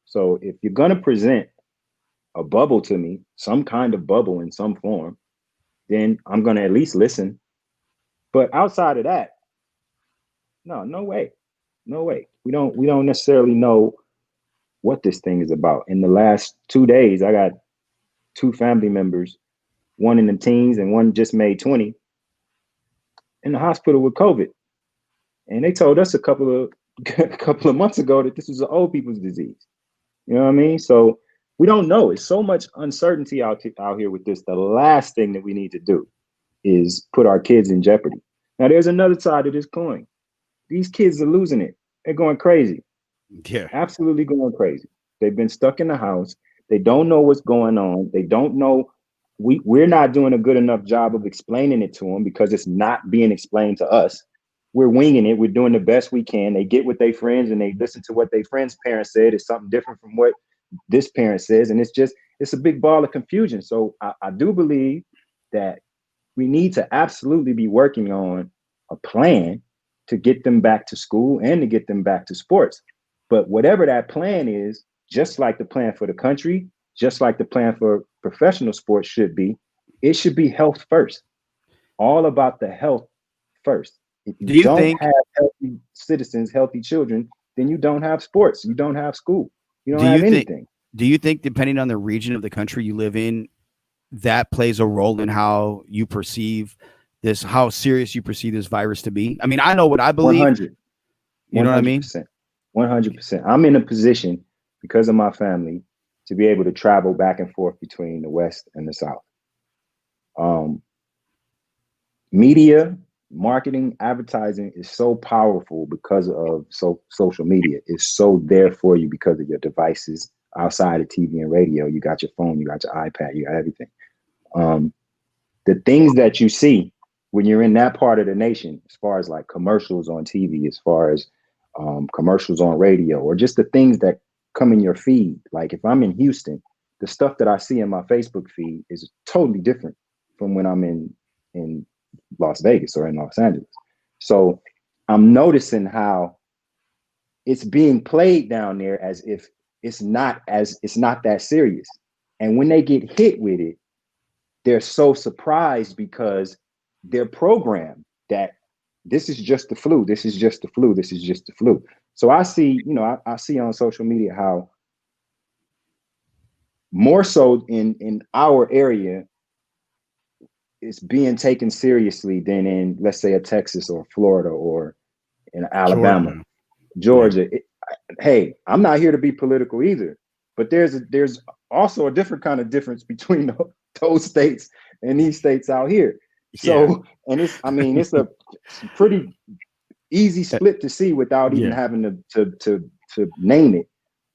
Speaker 2: So if you're going to present a bubble to me, some kind of bubble in some form, then I'm going to at least listen. But outside of that, no way. No way. We don't necessarily know what this thing is about. In the last 2 days, I got 2 family members, one in the teens and one just made 20, in the hospital with COVID. And they told us a couple of months ago that this was an old people's disease. You know what I mean? So we don't know. It's so much uncertainty out here with this. The last thing that we need to do is put our kids in jeopardy. Now, there's another side of this coin. These kids are losing it. They're going crazy.
Speaker 3: Yeah.
Speaker 2: Absolutely going crazy. They've been stuck in the house. They don't know what's going on. They don't know. We're not doing a good enough job of explaining it to them because it's not being explained to us. We're winging it. We're doing the best we can. They get with their friends and they listen to what their friends' parents said. It's something different from what this parent says. And it's a big ball of confusion. So I do believe that we need to absolutely be working on a plan to get them back to school and to get them back to sports. But whatever that plan is, just like the plan for the country, just like the plan for professional sports should be, it should be health first. All about the health first. If you don't have healthy citizens, healthy children, then you don't have sports. You don't have school. You don't have anything.
Speaker 3: Do you think, depending on the region of the country you live in, that plays a role in how you perceive this, how serious you perceive this virus to be? I mean, I know what I believe.
Speaker 2: 100.
Speaker 3: You know what I mean?
Speaker 2: 100%. I'm in a position, because of my family, to be able to travel back and forth between the West and the South. Media, marketing, advertising is so powerful because of social media. It's so there for you because of your devices outside of TV and radio. You got your phone, you got your iPad, you got everything. The things that you see when you're in that part of the nation, as far as like commercials on TV, as far as commercials on radio, or just the things that come in your feed. Like if I'm in Houston, the stuff that I see in my Facebook feed is totally different from when I'm in Las Vegas or in Los Angeles. So I'm noticing how it's being played down there as if it's not that serious. And when they get hit with it, they're so surprised because they're programmed that this is just the flu. This is just the flu. This is just the flu. So I see, I see on social media how more so in our area, it's being taken seriously than in, let's say, a Texas or Florida or in Alabama, Georgia. Hey, I'm not here to be political either, but there's also a different kind of difference between those states and these states out here. So, and it's a pretty easy split to see without even having to name it.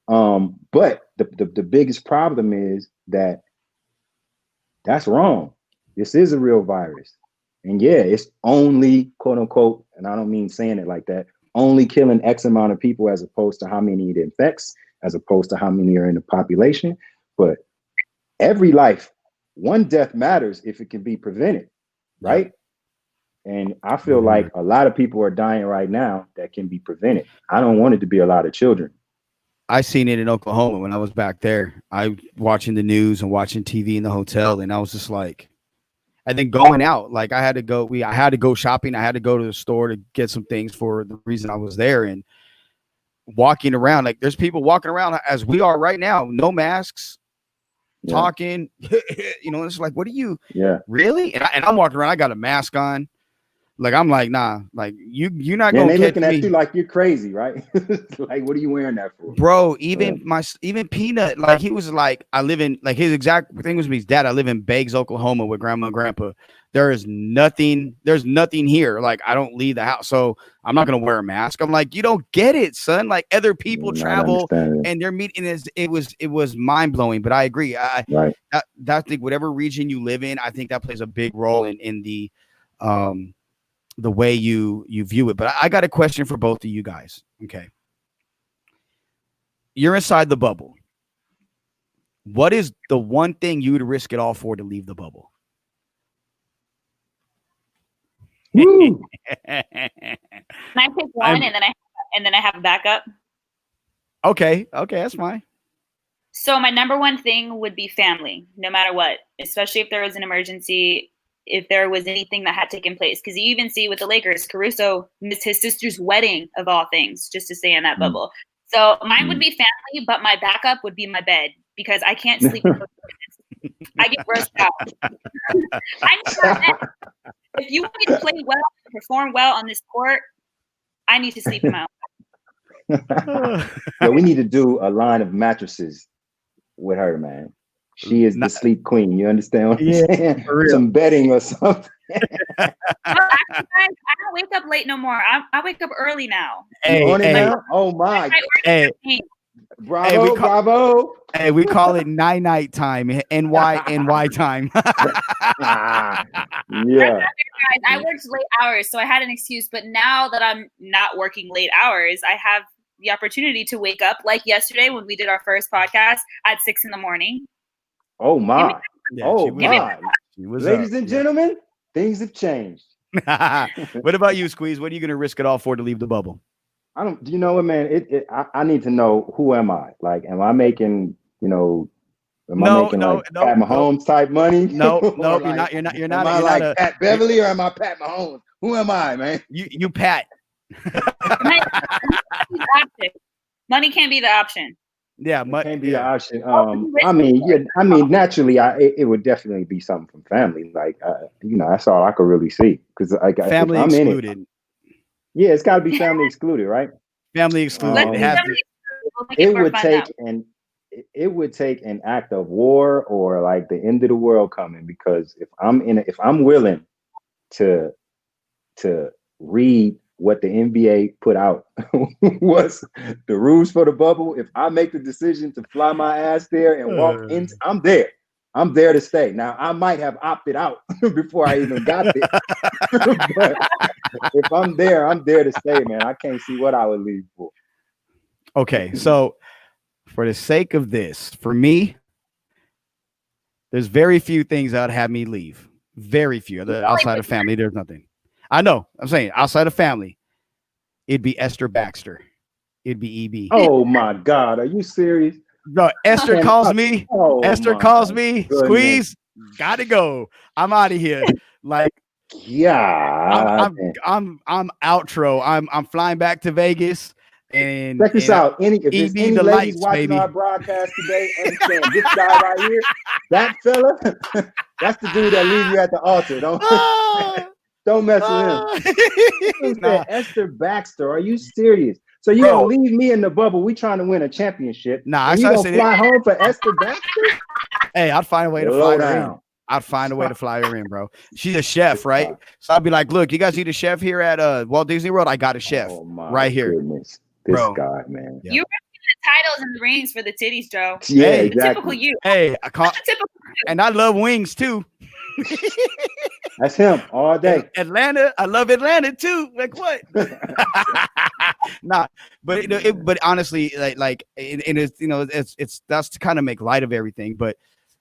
Speaker 2: But the biggest problem is that that's wrong. This is a real virus. And yeah, it's only, quote unquote, and I don't mean saying it like that, only killing X amount of people as opposed to how many it infects, as opposed to how many are in the population. But every life, one death matters if it can be prevented, right? And I feel like a lot of people are dying right now that can be prevented. I don't want it to be a lot of children.
Speaker 3: I seen it in Oklahoma when I was back there. I watching the news and watching TV in the hotel, and I was just like, and then going out, like I had to go shopping. I had to go to the store to get some things for the reason I was there, and walking around, like there's people walking around as we are right now, no masks, talking, it's like, what are you really? And I'm walking around, I got a mask on. Like, I'm like, nah, like you're not going to catch
Speaker 2: looking
Speaker 3: me.
Speaker 2: at you like you're crazy, right? Like, what are you wearing that for?
Speaker 3: Bro, even Peanut, like he was like, I live in, like his exact thing was his dad. I live in Beggs, Oklahoma with grandma and grandpa. There's nothing here. Like, I don't leave the house. So I'm not going to wear a mask. I'm like, you don't get it, son. Like other people travel and they're meeting. It was mind blowing, but I agree. I think whatever region you live in, I think that plays a big role in the way you view it. But I got a question for both of you guys. Okay. You're inside the bubble. What is the one thing you would risk it all for to leave the bubble?
Speaker 1: Can I pick one and then I have a backup?
Speaker 3: Okay, that's fine.
Speaker 1: So my number one thing would be family, no matter what, especially if there was an emergency, if there was anything that had taken place. Because you even see with the Lakers, Caruso missed his sister's wedding of all things just to stay in that bubble. So mine would be family, but my backup would be my bed because I can't sleep. I get grossed out. I know if you want me to play well and perform well on this court, I need to sleep in my own.
Speaker 2: Yeah, we need to do a line of mattresses with her, man. She is the sleep queen. You understand what I'm saying? Some bedding or something.
Speaker 1: I don't wake up late no more. I wake up early now.
Speaker 2: Oh my! Bravo!
Speaker 3: Hey, we call it night time. NY time.
Speaker 2: Yeah.
Speaker 1: I worked late hours, so I had an excuse. But now that I'm not working late hours, I have the opportunity to wake up like yesterday when we did our first podcast at 6 a.m.
Speaker 2: Oh my! My! Ladies and gentlemen, things have changed.
Speaker 3: What about you, Squeeze? What are you going to risk it all for to leave the bubble?
Speaker 2: I don't. You know what, man? I need to know, who am I? Like, am I making? Am I making Pat Mahomes type money?
Speaker 3: No,
Speaker 2: like,
Speaker 3: you're not.
Speaker 2: Am I like Pat Beverly or am I Pat Mahomes? Who am I, man?
Speaker 3: You Pat.
Speaker 1: Money can't be the option.
Speaker 2: Yeah, can't be the option. I mean, naturally, it would definitely be something from family. Like, that's all I could really see. Because
Speaker 3: family
Speaker 2: if I'm
Speaker 3: excluded.
Speaker 2: In it, yeah, it's got to be family excluded, right?
Speaker 3: Family excluded.
Speaker 2: It would take an act of war or like the end of the world coming. Because if I'm willing to read what the NBA put out was the rules for the bubble. If I make the decision to fly my ass there and walk in, I'm there. I'm there to stay. Now, I might have opted out before I even got there. But if I'm there to stay, man. I can't see what I would leave for.
Speaker 3: Okay, so for the sake of this, for me, there's very few things that would have me leave. Very few. Outside of family, there's nothing. I know. I'm saying outside of family, it'd be Esther Baxter. It'd be EB.
Speaker 2: Oh my God, are you serious?
Speaker 3: No, Esther calls me. Esther calls me.
Speaker 2: Goodness.
Speaker 3: Squeeze. Gotta go. I'm out of here. Like,
Speaker 2: yeah.
Speaker 3: I'm outro. I'm flying back to Vegas. And
Speaker 2: check this out. If there's any ladies
Speaker 3: lights,
Speaker 2: watching
Speaker 3: baby.
Speaker 2: Our broadcast today, understand this guy right here, that fella, that's the dude that leaves you at the altar. Don't mess with him. Esther Baxter, are you serious? So you gonna leave me in the bubble? We trying to win a championship.
Speaker 3: Nah,
Speaker 2: you gonna fly home for Esther Baxter?
Speaker 3: Hey, I'd find a way to fly her in. I'd find a way to fly her in, bro. She's a chef, right? So I'd be like, look, you guys need a chef here at Walt Disney World? I got a chef right here.
Speaker 2: Goodness. This guy, man.
Speaker 1: You were titles and the rings for the titties, Joe.
Speaker 2: Yeah,
Speaker 3: Hey,
Speaker 2: exactly.
Speaker 1: Typical you.
Speaker 3: Hey, I can't,
Speaker 1: Typical you.
Speaker 3: and I love wings too.
Speaker 2: That's him all day.
Speaker 3: Atlanta, I love Atlanta too. Like what? Nah, but but honestly, like, and it's it's that's to kind of make light of everything. But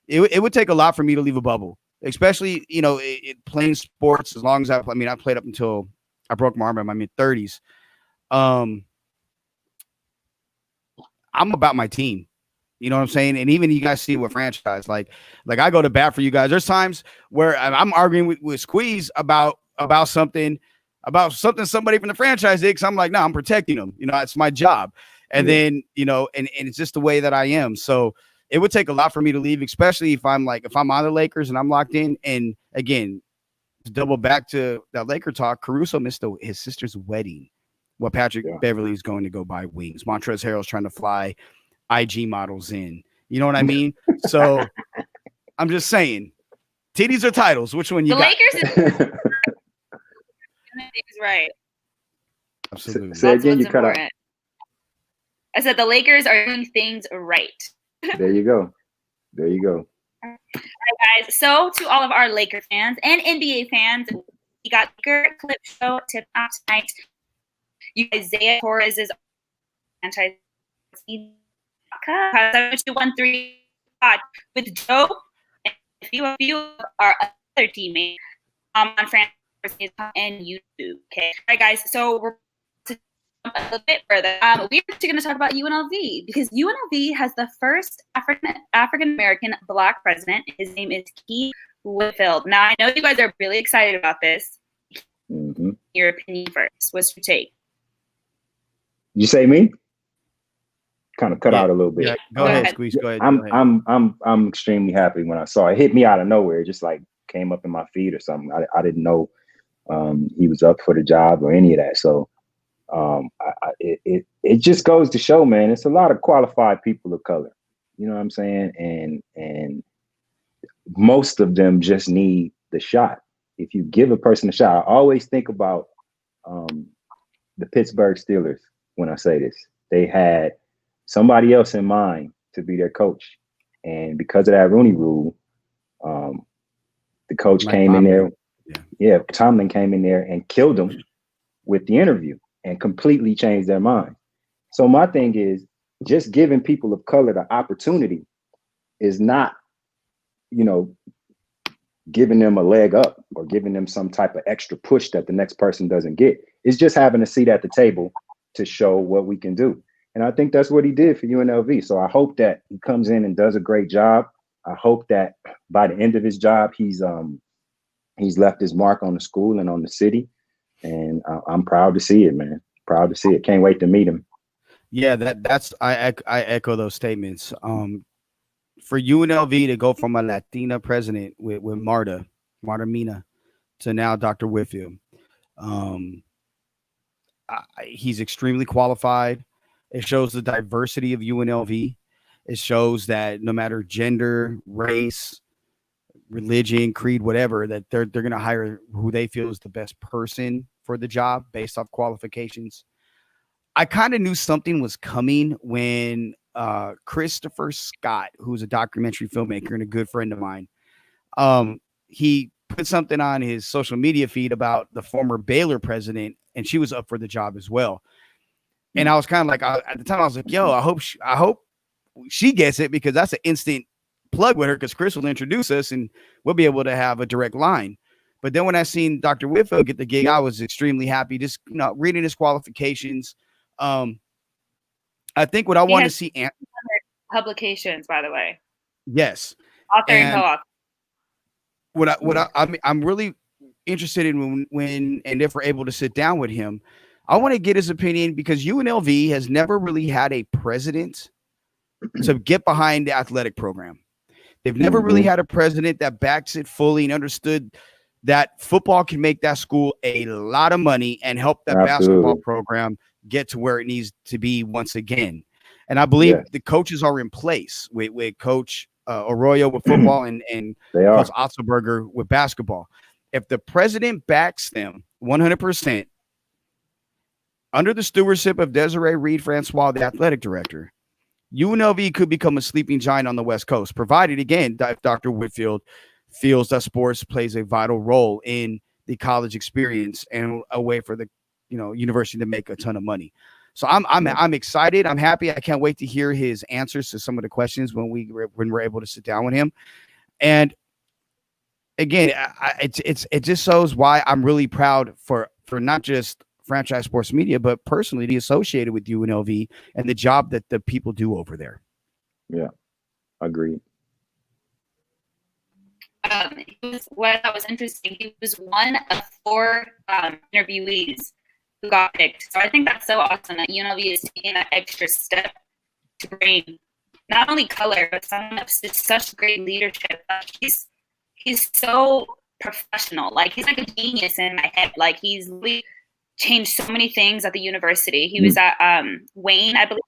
Speaker 3: it would take a lot for me to leave a bubble, especially playing sports. As long as I played up until I broke my arm in my mid-30s. I'm about my team. You know what I'm saying? And even you guys see what franchise, like I go to bat for you guys. There's times where I'm arguing with Squeeze about something somebody from the franchise did, because I'm like, no, I'm protecting them. It's my job. And then, and it's just the way that I am. So it would take a lot for me to leave, especially if I'm on the Lakers and I'm locked in. And again, to double back to that Laker talk, Caruso missed his sister's wedding. Well, Patrick Beverly is going to go buy wings. Montrezl Harrell's trying to fly IG models in. You know what I mean? So I'm just saying, titties or titles? Which one you got?
Speaker 1: The Lakers is right.
Speaker 3: Absolutely.
Speaker 2: Say again, you cut out.
Speaker 1: I said the Lakers are doing things right.
Speaker 2: There you go. All
Speaker 1: right, guys. So to all of our Laker fans and NBA fans, we got Laker clip show tip off tonight. Isaiah Torres's franchise 7-2-1-3 with Joe and a few of our other teammates on franchise and YouTube. Okay, all right, guys. So we're to jump a little bit further. We're actually going to talk about UNLV because UNLV has the first African American Black president. His name is Whitfield. Now I know you guys are really excited about this.
Speaker 2: Mm-hmm.
Speaker 1: Your opinion first. What's your take?
Speaker 2: You say me? Kind of cut out a little bit.
Speaker 3: Yeah, go ahead, Squeeze. Go ahead.
Speaker 2: I'm extremely happy when I saw it. It hit me out of nowhere. It just like came up in my feed or something. I didn't know he was up for the job or any of that. So it just goes to show, man, it's a lot of qualified people of color. You know what I'm saying? And most of them just need the shot. If you give a person a shot, I always think about the Pittsburgh Steelers when I say this. They had somebody else in mind to be their coach. And because of that Rooney Rule, the coach came in there. Yeah, Tomlin came in there and killed them with the interview and completely changed their mind. So my thing is just giving people of color the opportunity is not, giving them a leg up or giving them some type of extra push that the next person doesn't get. It's just having a seat at the table to show what we can do. And I think that's what he did for UNLV. So I hope that he comes in and does a great job. I hope that by the end of his job, he's left his mark on the school and on the city. And I'm proud to see it, man. Proud to see it. Can't wait to meet him.
Speaker 3: Yeah, that's I echo those statements. For UNLV to go from a Latina president with Marta Mina to now Dr. Whitfield, he's extremely qualified. It shows the diversity of UNLV. It shows that no matter gender, race, religion, creed, whatever, that they're going to hire who they feel is the best person for the job based off qualifications. I kind of knew something was coming when Christopher Scott, who's a documentary filmmaker and a good friend of mine, he put something on his social media feed about the former Baylor president, and she was up for the job as well. And I was kind of like, at the time, I was like, yo, I hope she gets it, because that's an instant plug with her, because Chris will introduce us and we'll be able to have a direct line. But then when I seen Dr. Whitfield get the gig, I was extremely happy. Just reading his qualifications. I think what I want to see
Speaker 1: publications, by the way.
Speaker 3: Yes,
Speaker 1: author and co-author.
Speaker 3: I'm really interested in when and if we're able to sit down with him. I want to get his opinion, because UNLV has never really had a president to get behind the athletic program. They've never really had a president that backs it fully and understood that football can make that school a lot of money and help that basketball program get to where it needs to be once again. And I believe the coaches are in place with Coach Arroyo with football and Coach Otzelberger with basketball. If the president backs them 100%, under the stewardship of Desiree Reed Francois, the athletic director, UNLV could become a sleeping giant on the West Coast, provided, again, Dr. Whitfield feels that sports plays a vital role in the college experience and a way for the university to make a ton of money. So I'm excited. I'm happy. I can't wait to hear his answers to some of the questions when we're able to sit down with him. And again, it just shows why I'm really proud for not just Franchise Sports Media, but personally to be associated with UNLV and the job that the people do over there.
Speaker 2: Yeah, agreed.
Speaker 1: What I was interesting, he was one of 4 interviewees who got picked. So I think that's so awesome that UNLV is taking that extra step to bring not only color, but someone of such great leadership. He's so professional. Like, he's like a genius in my head. Like, he's really changed so many things at the university. He was at Wayne, I believe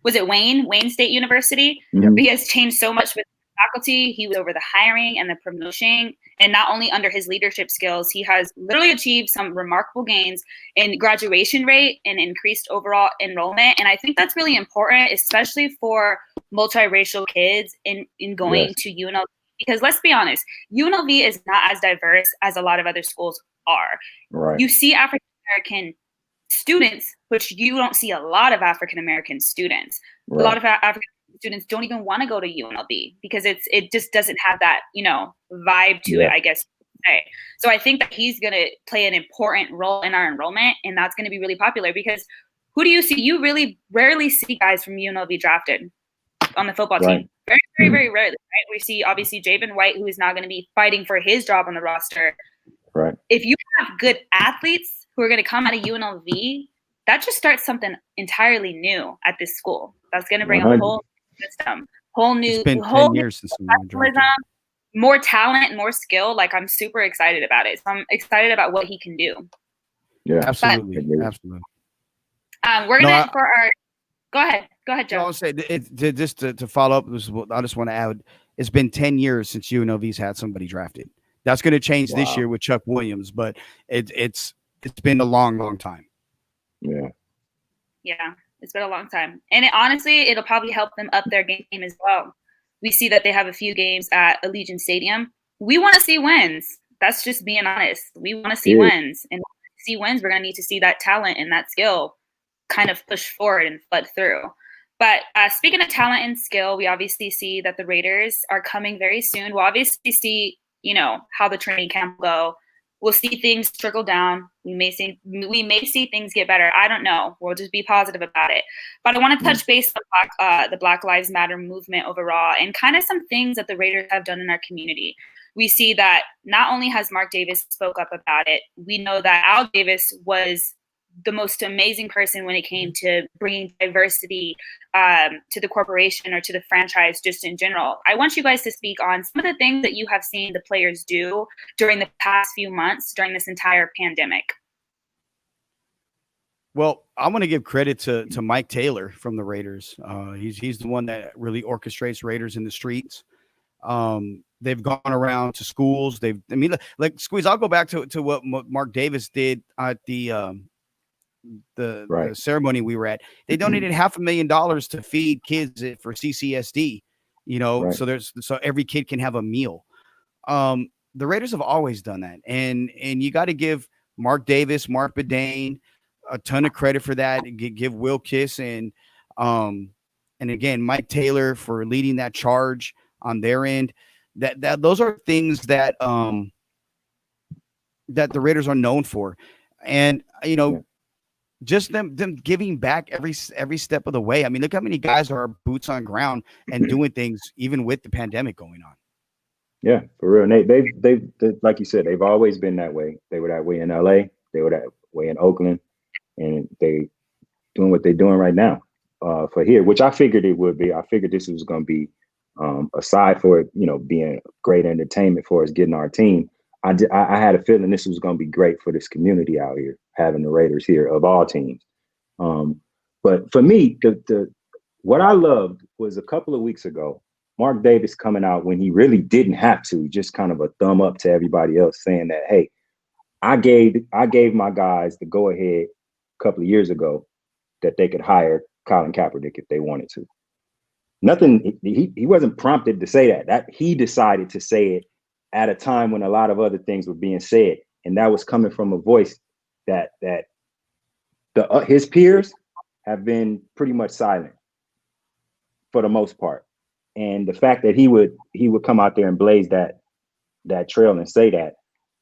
Speaker 1: was it Wayne State University?
Speaker 2: Mm-hmm.
Speaker 1: He has changed so much with faculty. He was over the hiring and the promotion, and not only under his leadership skills, he has literally achieved some remarkable gains in graduation rate and increased overall enrollment. And I think that's really important, especially for multiracial kids in going to UNLV, because let's be honest, UNLV is not as diverse as a lot of other schools are.
Speaker 2: Right.
Speaker 1: You see African American students, which you don't see a lot of African American students. Right. A lot of African students don't even want to go to UNLV because it just doesn't have that, vibe to it, I guess. So I think that he's going to play an important role in our enrollment, and that's going to be really popular because who do you see? You really rarely see guys from UNLV drafted on the football team. Very, very, very rarely. Right? We see obviously Javen White, who is now going to be fighting for his job on the roster.
Speaker 2: Right.
Speaker 1: If you have good athletes who are going to come out of UNLV, that just starts something entirely new at this school. That's going to bring a whole system, whole new,
Speaker 3: it's been
Speaker 1: whole
Speaker 3: 10 years since
Speaker 1: more talent, more skill. Like, I'm super excited about it. So I'm excited about what he can do.
Speaker 3: Yeah, absolutely, absolutely.
Speaker 1: We're gonna Go ahead, Joe.
Speaker 3: No, I'll say just to follow up. I just want to add. It's been 10 years since UNLV's had somebody drafted. That's going to change this year with Chuck Williams, but it's been a long, long time.
Speaker 2: Yeah.
Speaker 1: Yeah, it's been a long time. And honestly, it'll probably help them up their game as well. We see that they have a few games at Allegiant Stadium. We want to see wins. That's just being honest. We want to see wins. And to see wins, we're going to need to see that talent and that skill kind of push forward and flood through. But speaking of talent and skill, we obviously see that the Raiders are coming very soon. We'll obviously see, how the training camp will go. We'll see things trickle down. We may see things get better. I don't know. We'll just be positive about it. But I want to touch base on the Black Lives Matter movement overall and kind of some things that the Raiders have done in our community. We see that not only has Mark Davis spoke up about it, we know that Al Davis was the most amazing person when it came to bringing diversity to the corporation or to the franchise just in general. I want you guys to speak on some of the things that you have seen the players do during the past few months during this entire pandemic.
Speaker 3: Well, I want to give credit to Mike Taylor from the Raiders. He's the one that really orchestrates Raiders in the streets. They've gone around to schools. Like Squeeze, I'll go back to what Mark Davis did at the ceremony we were at. They donated $500,000 to feed kids for CCSD, so every kid can have a meal. The Raiders have always done that. And you got to give Mark Davis, Mark Bedane a ton of credit for that. Give Will Kiss and again, Mike Taylor for leading that charge on their end. That those are things that that the Raiders are known for. And, just them giving back every step of the way. I mean, look how many guys are boots on ground and doing things even with the pandemic going on.
Speaker 2: Yeah, for real. And they like you said, they've always been that way. They were that way in LA. They were that way in Oakland, and they doing what they're doing right now for here, which I figured it would be. I figured this was going to be aside for it, being great entertainment for us getting our team. I had a feeling this was going to be great for this community out here, having the Raiders here of all teams. But for me, what I loved was a couple of weeks ago, Mark Davis coming out when he really didn't have to, just kind of a thumb up to everybody else saying that, hey, I gave my guys the go ahead a couple of years ago that they could hire Colin Kaepernick if they wanted to. nothing. He wasn't prompted to say that. That he decided to say it at a time when a lot of other things were being said, and that was coming from a voice that his peers have been pretty much silent for the most part. And the fact that he would come out there and blaze that trail and say that,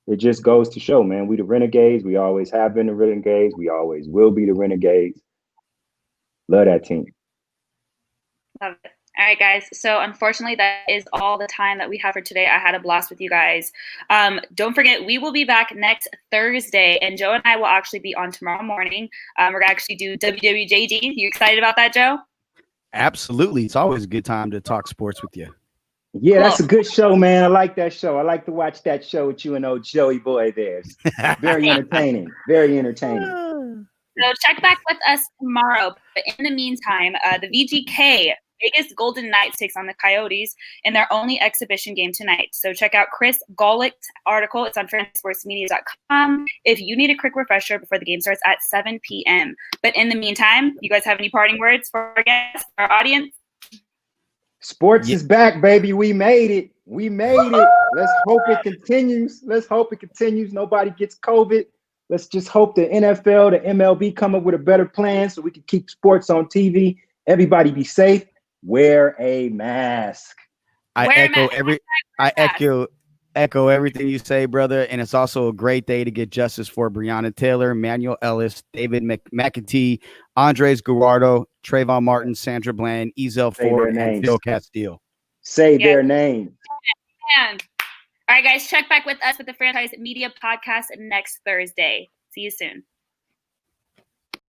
Speaker 2: it just goes to show, man, we the Renegades. We always have been the Renegades. We always will be the Renegades. Love that team.
Speaker 1: Love it. All right, guys. So unfortunately, that is all the time that we have for today. I had a blast with you guys. Don't forget, we will be back next Thursday, and Joe and I will actually be on tomorrow morning. We're going to actually do WWJD. You excited about that, Joe?
Speaker 3: Absolutely. It's always a good time to talk sports with you.
Speaker 2: Yeah, cool. That's a good show, man. I like that show. I like to watch that show with you and old Joey boy there. Very entertaining. Very entertaining.
Speaker 1: So check back with us tomorrow. But in the meantime, the VGK Vegas Golden Knights takes on the Coyotes in their only exhibition game tonight. So check out Chris Golick's article. It's on fansportsmedia.com if you need a quick refresher before the game starts at 7 p.m. But in the meantime, you guys have any parting words for our guests, our audience?
Speaker 2: Sports is back, baby. We made it. We made it. Let's hope it continues. Let's hope it continues. Nobody gets COVID. Let's just hope the NFL, the MLB come up with a better plan so we can keep sports on TV. Everybody be safe. Wear a mask.
Speaker 3: I echo everything you say, brother. And it's also a great day to get justice for Breonna Taylor, Manuel Ellis, David McAtee, Andres Guardo, Trayvon Martin, Sandra Bland, Ezel Ford, and Phil Castile.
Speaker 2: Say their names.
Speaker 1: All right, guys, check back with us with the Franchise Media Podcast next Thursday. See you soon.